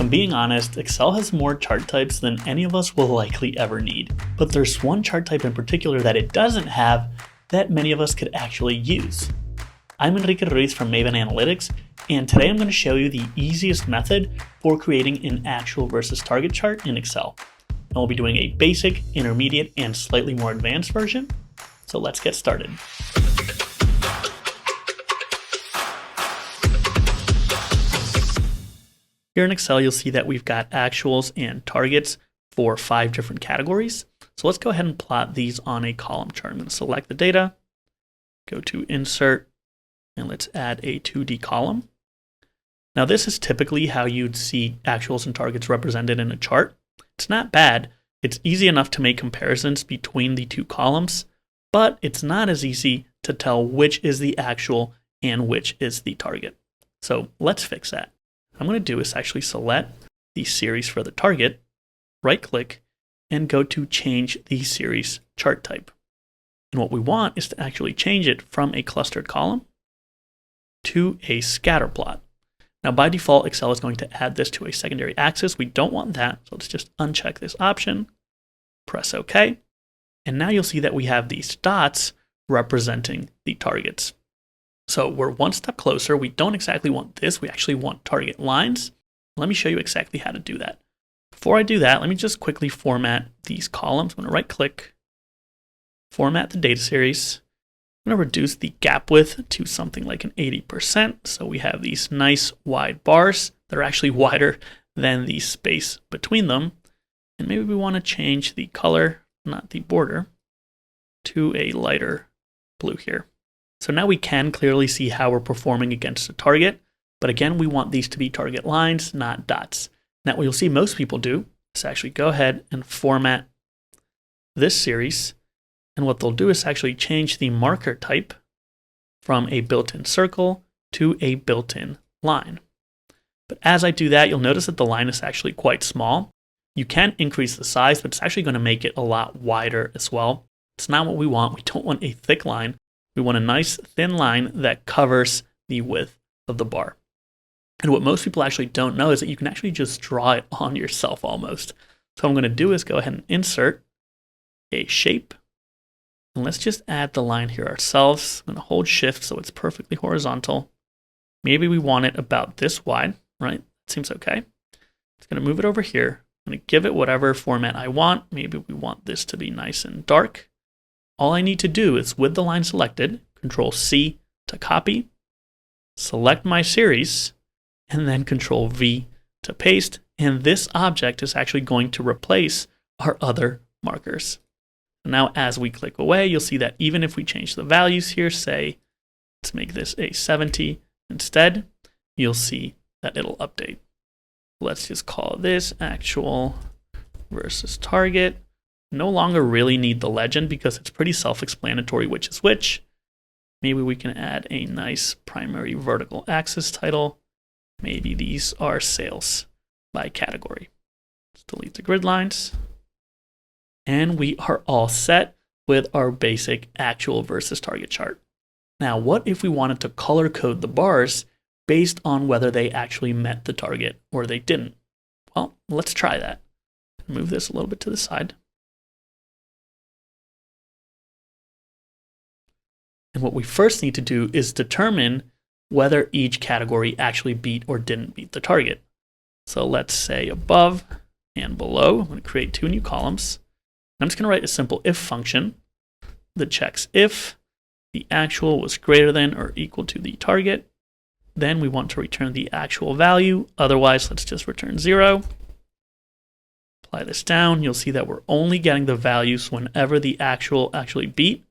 I'm being honest, Excel has more chart types than any of us will likely ever need. But there's one chart type in particular that it doesn't have that many of us could actually use. I'm Enrique Ruiz from Maven Analytics, and today I'm going to show you the easiest method for creating an actual versus target chart in Excel. And we'll be doing a basic, intermediate, and slightly more advanced version. So let's get started. Here in Excel, you'll see that we've got actuals and targets for 5 different categories. So let's go ahead and plot these on a column chart. I'm going to select the data, go to Insert, and let's add a 2D column. Now this is typically how you'd see actuals and targets represented in a chart. It's not bad. It's easy enough to make comparisons between the two columns, but it's not as easy to tell which is the actual and which is the target. So let's fix that. What I'm going to do is actually select the series for the target, right-click, and go to Change the Series Chart Type. And what we want is to actually change it from a clustered column to a scatter plot. Now, by default, Excel is going to add this to a secondary axis. We don't want that, so let's just uncheck this option, press OK, and now you'll see that we have these dots representing the targets. So we're one step closer. We don't exactly want this. We actually want target lines. Let me show you exactly how to do that. Before I do that, let me just quickly format these columns. I'm going to right-click, format the data series. I'm going to reduce the gap width to something like an 80%. So we have these nice wide bars that are actually wider than the space between them. And maybe we want to change the color, not the border, to a lighter blue here. So now we can clearly see how we're performing against a target, but again, we want these to be target lines, not dots. Now what you'll see most people do is actually go ahead and format this series, and what they'll do is actually change the marker type from a built-in circle to a built-in line. But as I do that, you'll notice that the line is actually quite small. You can increase the size, but it's actually going to make it a lot wider as well. It's not what we want. We don't want a thick line. We want a nice thin line that covers the width of the bar. And what most people actually don't know is that you can actually just draw it on yourself almost. So what I'm going to do is go ahead and insert a shape. And let's just add the line here ourselves. I'm going to hold shift so it's perfectly horizontal. Maybe we want it about this wide, right? That seems okay. It's going to move it over here. I'm going to give it whatever format I want. Maybe we want this to be nice and dark. All I need to do is, with the line selected, Control-C to copy, select my series, and then Control-V to paste. And this object is actually going to replace our other markers. Now, as we click away, you'll see that even if we change the values here, say, let's make this a 70 instead, you'll see that it'll update. Let's just call this actual versus target. No longer really need the legend because it's pretty self-explanatory which is which. Maybe we can add a nice primary vertical axis title. Maybe these are sales by category. Let's delete the grid lines. And we are all set with our basic actual versus target chart. Now, what if we wanted to color code the bars based on whether they actually met the target or they didn't? Well, let's try that. Move this a little bit to the side. And what we first need to do is determine whether each category actually beat or didn't beat the target. So let's say above and below. I'm going to create 2 new columns. I'm just going to write a simple if function that checks if the actual was greater than or equal to the target. Then we want to return the actual value. Otherwise, let's just return 0. Apply this down. You'll see that we're only getting the values whenever the actual actually beat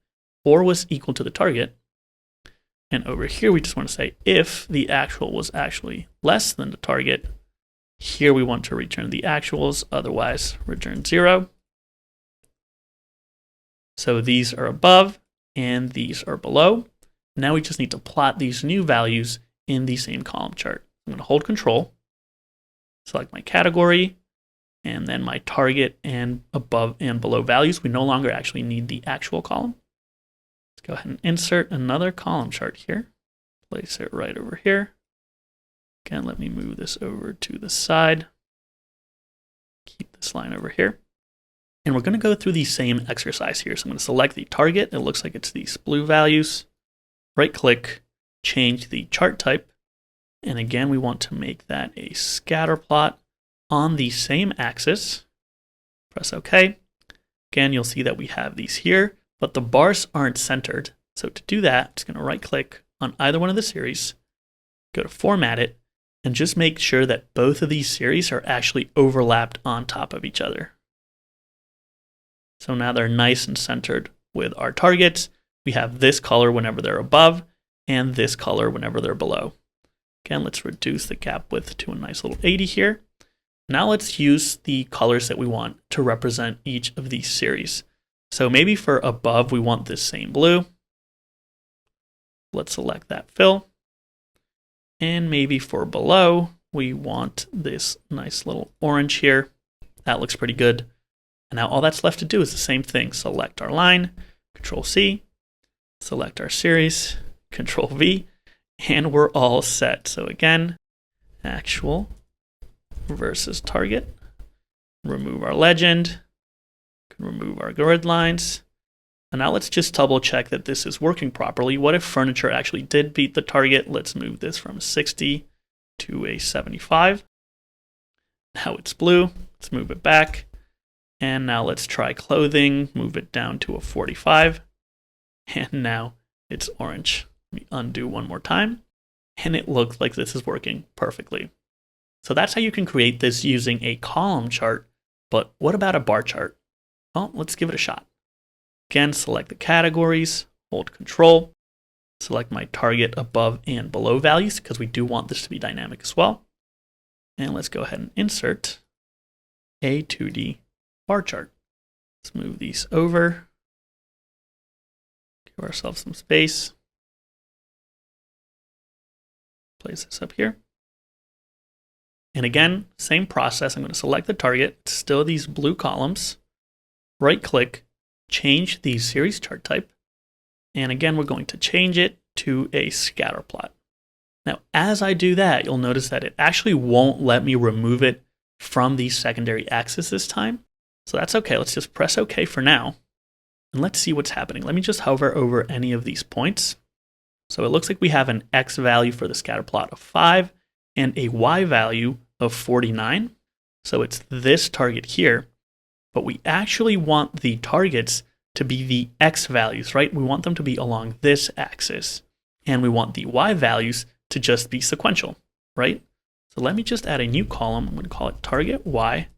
or was equal to the target. And over here, we just want to say if the actual was actually less than the target, here we want to return the actuals, otherwise return 0. So these are above and these are below. Now we just need to plot these new values in the same column chart. I'm going to hold Control, select my category, and then my target and above and below values. We no longer actually need the actual column. Let's go ahead and insert another column chart here. Place it right over here. Again, let me move this over to the side. this line over here. And we're going to go through the same exercise here. So I'm going to select the target. It looks like it's these blue values. Right click, change the chart type. And again, we want to make that a scatter plot on the same axis. Press OK. Again, you'll see that we have these here, but the bars aren't centered. So to do that, I'm just going to right click on either one of the series, go to format it, and just make sure that both of these series are actually overlapped on top of each other. So now they're nice and centered with our targets. We have this color whenever they're above and this color whenever they're below. Again, let's reduce the gap width to a nice little 80 here. Now let's use the colors that we want to represent each of these series. So maybe for above, we want this same blue. Let's select that fill. And maybe for below, we want this nice little orange here. That looks pretty good. And now all that's left to do is the same thing. Select our line, Control C, select our series, Control V, and we're all set. So again, actual versus target. Remove our legend, remove our grid lines. And now let's just double check that this is working properly. What if furniture actually did beat the target? Let's move this from 60 to a 75. Now it's blue. Let's move it back. And now let's try clothing. Move it down to a 45. And now it's orange. Let me undo one more time. And it looks like this is working perfectly. So that's how you can create this using a column chart. But what about a bar chart? Well, let's give it a shot. Again, select the categories, hold Control, select my target above and below values because we do want this to be dynamic as well. And let's go ahead and insert a 2D bar chart. Let's move these over, give ourselves some space, place this up here. And again, same process. I'm going to select the target, still these blue columns, right click, change the series chart type. And again, we're going to change it to a scatter plot. Now, as I do that, you'll notice that it actually won't let me remove it from the secondary axis this time. So that's okay. Let's just press OK for now. And let's see what's happening. Let me just hover over any of these points. So it looks like we have an X value for the scatter plot of 5 and a Y value of 49. So it's this target here. But we actually want the targets to be the X values, right? We want them to be along this axis. And we want the Y values to just be sequential, right? So let me just add a new column. I'm going to call it target Y.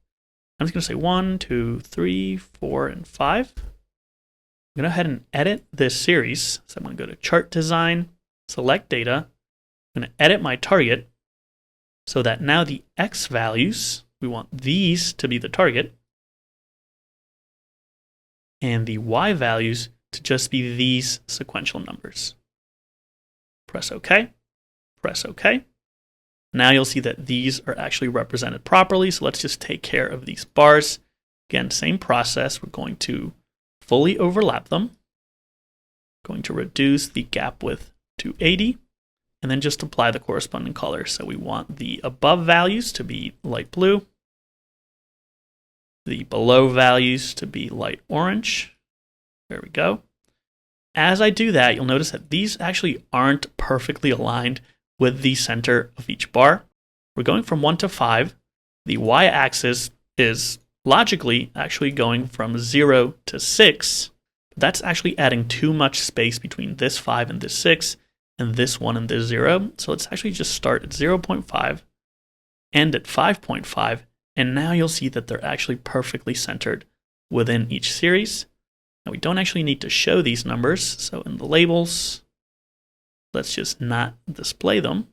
I'm just going to say 1, 2, 3, 4, and 5. I'm going to go ahead and edit this series. So I'm going to go to Chart Design, select Data. I'm going to edit my target so that now the X values, we want these to be the target. And the Y values to just be these sequential numbers. Press OK. Press OK. Now you'll see that these are actually represented properly. So let's just take care of these bars. Again, same process. We're going to fully overlap them. Going to reduce the gap width to 80. And then just apply the corresponding color. So we want the above values to be light blue. The below values to be light orange. There we go. As I do that, you'll notice that these actually aren't perfectly aligned with the center of each bar. We're going from 1 to 5. The y-axis is logically actually going from 0 to 6. That's actually adding too much space between this 5 and this 6, and this 1 and this 0. So let's actually just start at 0.5, end at 5.5, and now you'll see that they're actually perfectly centered within each series. Now we don't actually need to show these numbers, so in the labels, let's just not display them.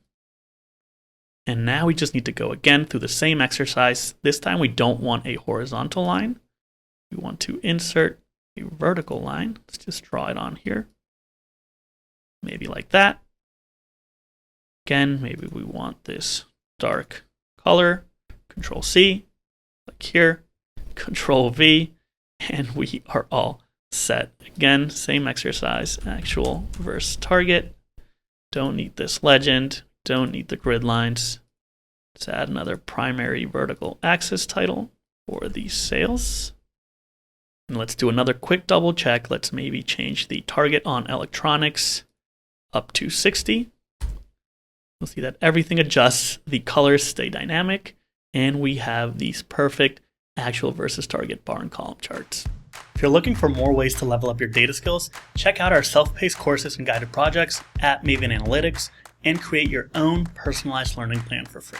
And now we just need to go again through the same exercise. This time we don't want a horizontal line. We want to insert a vertical line. Let's just draw it on here. Maybe like that. Again, maybe we want this dark color. Control C, like here, Control V, and we are all set. Again, same exercise, actual versus target. Don't need this legend, don't need the grid lines. Let's add another primary vertical axis title, for the sales. And let's do another quick double check. Let's maybe change the target on electronics up to 60. You'll see that everything adjusts, the colors stay dynamic, and we have these perfect actual versus target bar and column charts. If you're looking for more ways to level up your data skills, check out our self-paced courses and guided projects at Maven Analytics and create your own personalized learning plan for free.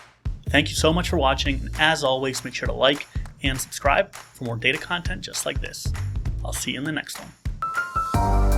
Thank you so much for watching, and as always, make sure to like and subscribe for more data content just like this. I'll see you in the next one.